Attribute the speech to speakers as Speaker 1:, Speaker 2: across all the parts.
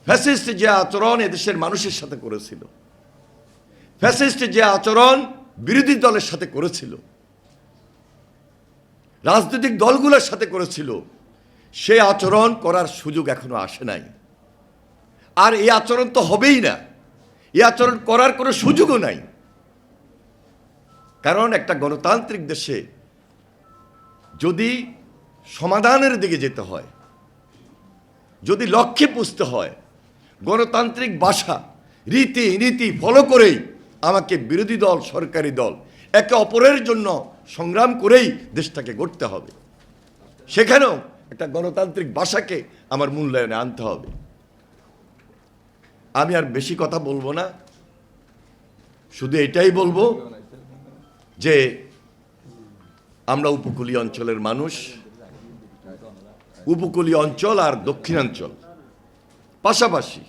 Speaker 1: Fascist যে আচরণ এদেশের মানুষের সাথে করেছিল, ফ্যাসিস্ট যে আচরণ বিরোধী দলের সাথে করেছিল, রাজনৈতিক দলগুলোর সাথে করেছিল, সেই আচরণ করার সুযোগ এখনো আসে নাই। আর এই আচরণ তো হবেই না, এই আচরণ করার কোনো সুযোগও নাই। কারণ একটা গণতান্ত্রিক দেশে যদি সমাধানের দিকে যেতে হয়, যদি লক্ষ্যে পুষতে হয়, গণতান্ত্রিক ভাষা নীতি ফলো করেই আমাকে বিরোধী দল সরকারি দল একে অপরের জন্য সংগ্রাম করেই দেশটাকে গড়তে হবে। সেখানেও একটা গণতান্ত্রিক ভাষাকে আমার মূল্যায়নে আনতে হবে। আমি আর বেশি কথা বলবো না, শুধু এটাই বলবো যে আমরা উপকূলীয় অঞ্চলের মানুষ, উপকূলীয় অঞ্চল আর দক্ষিণাঞ্চল পাশাপাশি।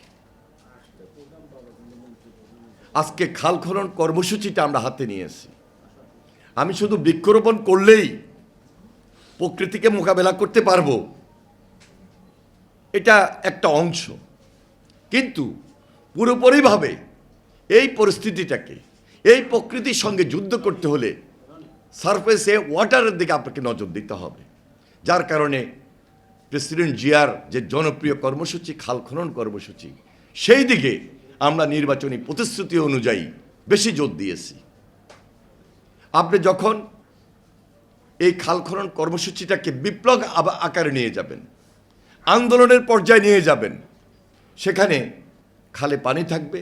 Speaker 1: আজকে খাল খনন কর্মসূচিটা আমরা হাতে নিয়েছি। আমি শুধু বৃক্ষরোপণ করলেই প্রকৃতিকে মোকাবেলা করতে পারবো, এটা একটা অংশ, কিন্তু পুরোপুরিভাবে এই পরিস্থিতিটাকে, এই প্রকৃতির সঙ্গে যুদ্ধ করতে হলে সারফেসে ওয়াটারের দিকে আপনাকে নজর দিতে হবে। যার কারণে প্রেসিডেন্ট জিয়ার যে জনপ্রিয় কর্মসূচি খাল খনন কর্মসূচি, সেই দিকে আমরা নির্বাচনী প্রতিশ্রুতি অনুযায়ী বেশি জোর দিয়েছি। আপনি যখন এই খাল খনন কর্মসূচিটাকে বিপ্লব আকারে নিয়ে যাবেন, আন্দোলনের পর্যায়ে নিয়ে যাবেন, সেখানে খালে পানি থাকবে,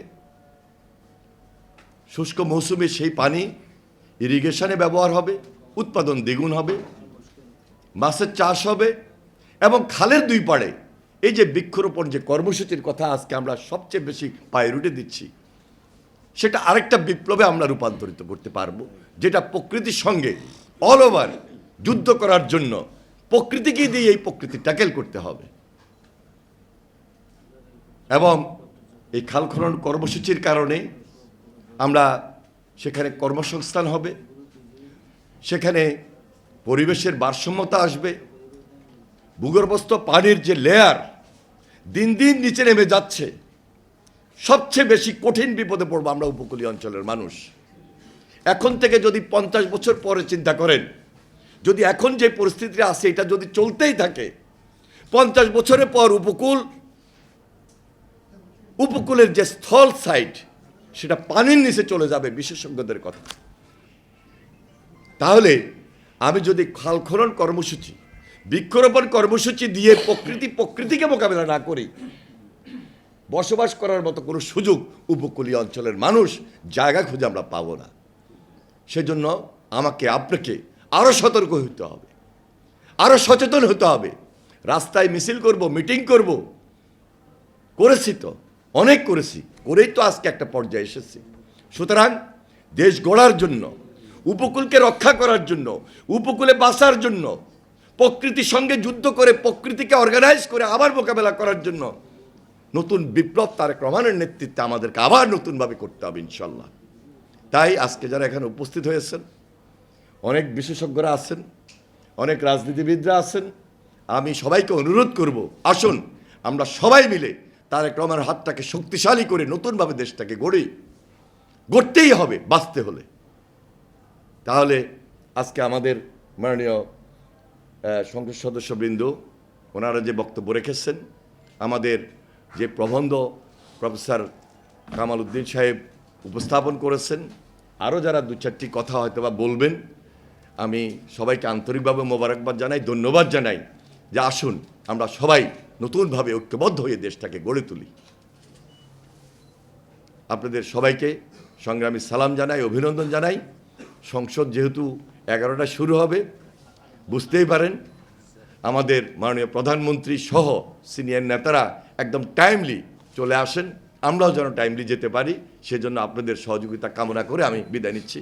Speaker 1: শুষ্ক মৌসুমে সেই পানি ইরিগেশনে ব্যবহার হবে, উৎপাদন দ্বিগুণ হবে, মাছের চাষ হবে, এবং খালের দুই পাড়ে এই যে বৃক্ষরোপণ যে কর্মসূচির কথা আজকে আমরা সবচেয়ে বেশি প্রায়োরিটি দিচ্ছি, সেটা আরেকটা বিপ্লবে আমরা রূপান্তরিত করতে পারবো, যেটা প্রকৃতির সঙ্গে অল ওভার যুদ্ধ করার জন্য প্রকৃতিকে দিয়ে এই প্রকৃতি ট্যাকেল করতে হবে। এবং এই খাল খনন কর্মসূচির কারণে আমরা সেখানে কর্মসংস্থান হবে, সেখানে পরিবেশের ভারসাম্যতা আসবে, ভূগর্ভস্থ পানির যে লেয়ার দিন দিন নিচে নেমে যাচ্ছে, সবচেয়ে বেশি কঠিন বিপদে পড়বো আমরা উপকূলীয় অঞ্চলের মানুষ। এখন থেকে যদি 50 বছর পরে চিন্তা করেন, যদি এখন যে পরিস্থিতি আছে এটা যদি চলতেই থাকে, 50 বছরের পর উপকূলের যে স্থল সাইড সেটা পানির নিচে চলে যাবে, বিশেষজ্ঞদের কথা। তাহলে আমি যদি খাল খনন কর্মসূচি, বৃক্ষরোপণ কর্মসূচি দিয়ে প্রকৃতিকে মোকাবেলা না করি, বসবাস করার মতো কোনো সুযোগ উপকূলীয় অঞ্চলের মানুষ জায়গা খুঁজে আমরা পাবো না। সেজন্য আমাকে আপনাকে আরও সতর্ক হতে হবে, আরও সচেতন হতে হবে। রাস্তায় মিছিল করব, মিটিং করব, করেছি তো, অনেক করেছি, করেই তো আজকে একটা পর্যায়ে এসেছি। সুতরাং দেশ গড়ার জন্য, উপকূলকে রক্ষা করার জন্য, উপকূলে বাঁচার জন্য, প্রকৃতির সঙ্গে যুদ্ধ করে প্রকৃতিকে অর্গানাইজ করে আবার মোকাবেলা করার জন্য নতুন বিপ্লব তারেক রহমানের নেতৃত্বে আমাদেরকে আবার নতুনভাবে করতে হবে ইনশাল্লাহ। তাই আজকে যারা এখানে উপস্থিত হয়েছেন, অনেক বিশেষজ্ঞরা আছেন, অনেক রাজনীতিবিদরা আছেন, আমি সবাইকে অনুরোধ করব, আসুন আমরা সবাই মিলে তারেক রহমানের হাতটাকে শক্তিশালী করে নতুনভাবে দেশটাকে গড়তেই হবে বাঁচতে হলে। তাহলে আজকে আমাদের মাননীয় সংসদ সদস্যবৃন্দ ওনারা যে বক্তব্য রেখেছেন, আমাদের যে প্রবন্ধ প্রফেসর কামাল উদ্দিন সাহেব উপস্থাপন করেছেন, আরও যারা 2-4টি কথা হয়তো বা বলবেন, আমি সবাইকে আন্তরিকভাবে মোবারকবাদ জানাই, ধন্যবাদ জানাই যে আসুন আমরা সবাই নতুনভাবে ঐক্যবদ্ধ হয়ে দেশটাকে গড়ে তুলি। আপনাদের সবাইকে সংগ্রামী সালাম জানাই, অভিনন্দন জানাই। সংসদ যেহেতু 11টায় শুরু হবে, বুঝতেই পারেন আমাদের মাননীয় প্রধানমন্ত্রী সহ সিনিয়র নেতারা একদম টাইমলি চলে আসেন, আমরাও যেন টাইমলি যেতে পারি, সেজন্য আপনাদের সহযোগিতা কামনা করে আমি বিদায় নিচ্ছি।